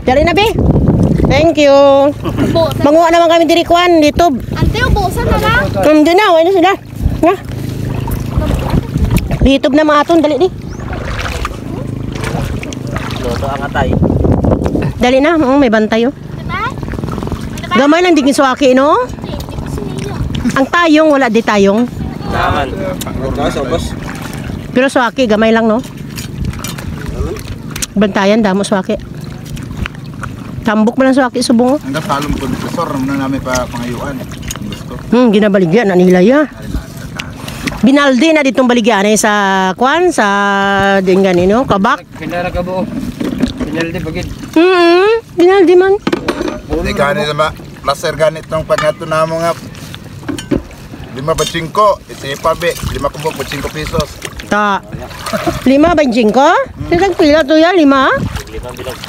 Dari na, be. Thank you. Manguha naman kami diri kwan dito. Ante, ubusan na lang. Hindi na, wala na sila. Nga. Dito na mga aton, dali di. Loto ang atay. Dali na, may bantay oh. Diba? Gamay lang digin suwaki, no? Ang tayong, wala di tayong. Naman. Pero suwaki, gamay lang, no? Bantayan, damo suwaki. Tambok mo lang suwaki, subong, oh. Hanggang salong profesor, na namin pa pangayuan. Ang gusto. Ginabaligyan na nila ya. Binaldi na ditong baligyan eh sa kwan, sa din ganino, kabak. Pinara ka buo. Pinaldi bagid. Binaldi man. Hindi ganit naman. Laser ganit nung pagnato na mo nga. 5 ba 5? Isipa be. 5 kumbok po 5 pesos. Ta. 5 ba 5? Tidang pila to ya, 5? 5 bilog.